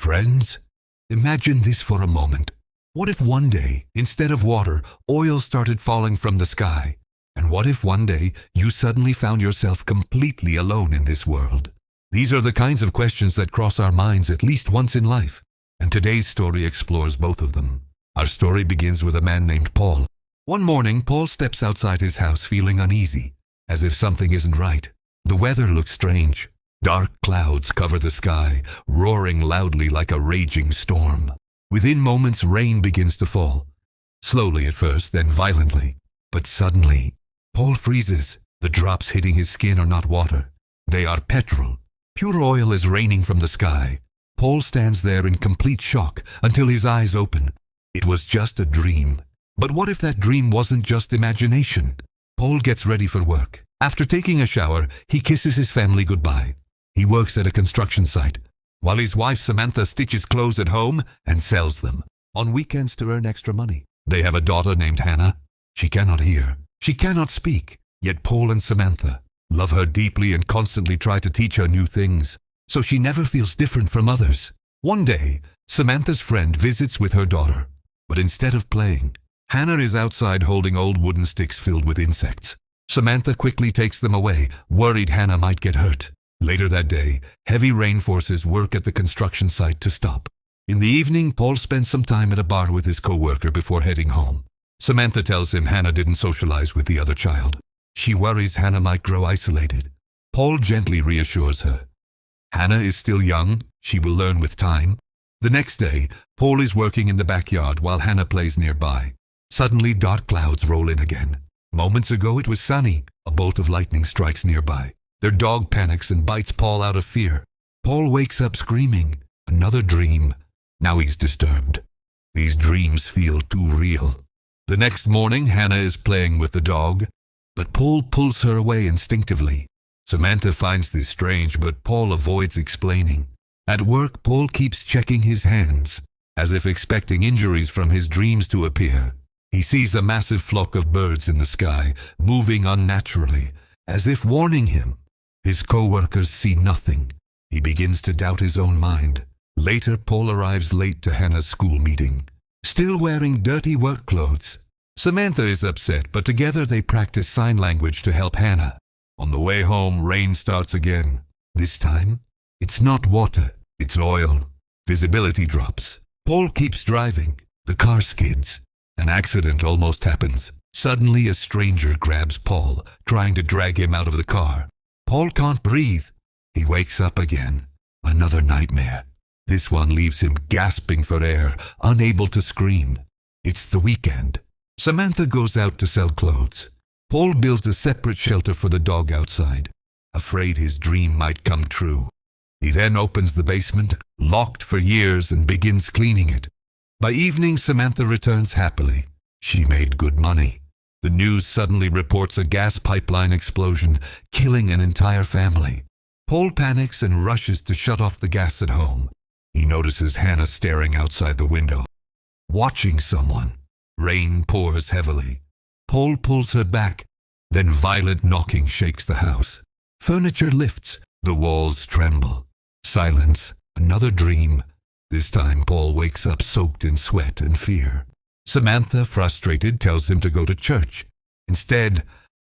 Friends, imagine this for a moment. What if one day, instead of water, oil started falling from the sky? And what if one day you suddenly found yourself completely alone in this world? These are the kinds of questions that cross our minds at least once in life. And today's story explores both of them. Our story begins with a man named Paul. One morning, Paul steps outside his house feeling uneasy, as if something isn't right. The weather looks strange. Dark clouds cover the sky, roaring loudly like a raging storm. Within moments, rain begins to fall. Slowly at first, then violently. But suddenly, Paul freezes. The drops hitting his skin are not water. They are petrol. Pure oil is raining from the sky. Paul stands there in complete shock until his eyes open. It was just a dream. But what if that dream wasn't just imagination? Paul gets ready for work. After taking a shower, he kisses his family goodbye. He works at a construction site, while his wife Samantha stitches clothes at home and sells them on weekends to earn extra money. They have a daughter named Hannah. She cannot hear. She cannot speak. Yet Paul and Samantha love her deeply and constantly try to teach her new things, so she never feels different from others. One day, Samantha's friend visits with her daughter, but instead of playing, Hannah is outside holding old wooden sticks filled with insects. Samantha quickly takes them away, worried Hannah might get hurt. Later that day, heavy rain forces work at the construction site to stop. In the evening, Paul spends some time at a bar with his co-worker before heading home. Samantha tells him Hannah didn't socialize with the other child. She worries Hannah might grow isolated. Paul gently reassures her. Hannah is still young. She will learn with time. The next day, Paul is working in the backyard while Hannah plays nearby. Suddenly, dark clouds roll in again. Moments ago, it was sunny. A bolt of lightning strikes nearby. Their dog panics and bites Paul out of fear. Paul wakes up screaming. Another dream. Now he's disturbed. These dreams feel too real. The next morning, Hannah is playing with the dog, but Paul pulls her away instinctively. Samantha finds this strange, but Paul avoids explaining. At work, Paul keeps checking his hands, as if expecting injuries from his dreams to appear. He sees a massive flock of birds in the sky, moving unnaturally, as if warning him. His co-workers see nothing. He begins to doubt his own mind. Later, Paul arrives late to Hannah's school meeting, still wearing dirty work clothes. Samantha is upset, but together they practice sign language to help Hannah. On the way home, rain starts again. This time, it's not water, it's oil. Visibility drops. Paul keeps driving. The car skids. An accident almost happens. Suddenly, a stranger grabs Paul, trying to drag him out of the car. Paul can't breathe. He wakes up again. Another nightmare. This one leaves him gasping for air, unable to scream. It's the weekend. Samantha goes out to sell clothes. Paul builds a separate shelter for the dog outside, afraid his dream might come true. He then opens the basement, locked for years, and begins cleaning it. By evening, Samantha returns happily. She made good money. The news suddenly reports a gas pipeline explosion, killing an entire family. Paul panics and rushes to shut off the gas at home. He notices Hannah staring outside the window, watching someone. Rain pours heavily. Paul pulls her back. Then violent knocking shakes the house. Furniture lifts. The walls tremble. Silence. Another dream. This time Paul wakes up soaked in sweat and fear. Samantha, frustrated, tells him to go to church. Instead,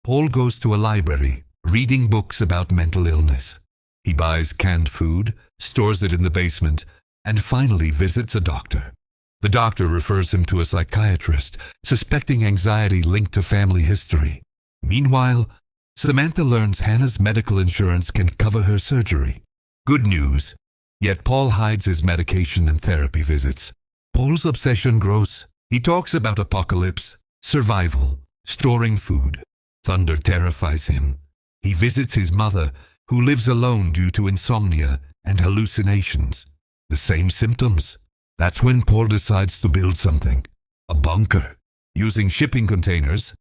Paul goes to a library, reading books about mental illness. He buys canned food, stores it in the basement, and finally visits a doctor. The doctor refers him to a psychiatrist, suspecting anxiety linked to family history. Meanwhile, Samantha learns Hannah's medical insurance can cover her surgery. Good news. Yet Paul hides his medication and therapy visits. Paul's obsession grows. He talks about apocalypse, survival, storing food. Thunder terrifies him. He visits his mother, who lives alone due to insomnia and hallucinations. The same symptoms. That's when Paul decides to build something. A bunker. Using shipping containers,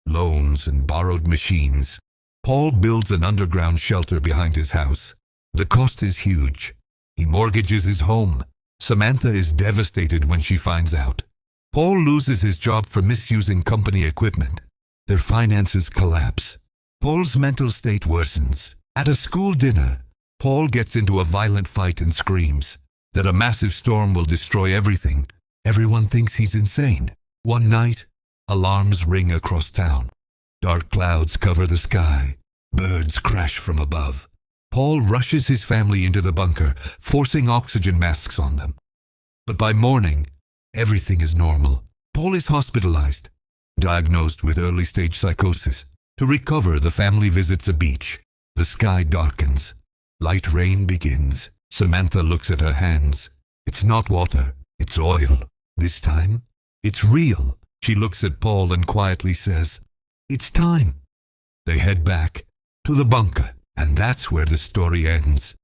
loans, and borrowed machines, Paul builds an underground shelter behind his house. The cost is huge. He mortgages his home. Samantha is devastated when she finds out. Paul loses his job for misusing company equipment. Their finances collapse. Paul's mental state worsens. At a school dinner, Paul gets into a violent fight and screams. that a massive storm will destroy everything. Everyone thinks he's insane. One night, alarms ring across town. Dark clouds cover the sky. Birds crash from above. Paul rushes his family into the bunker, forcing oxygen masks on them. But by morning, everything is normal. Paul is hospitalized, diagnosed with early-stage psychosis. To recover, the family visits a beach. The sky darkens. Light rain begins. Samantha looks at her hands. It's not water, it's oil. This time, it's real. She looks at Paul and quietly says, "It's time." They head back to the bunker, and that's where the story ends.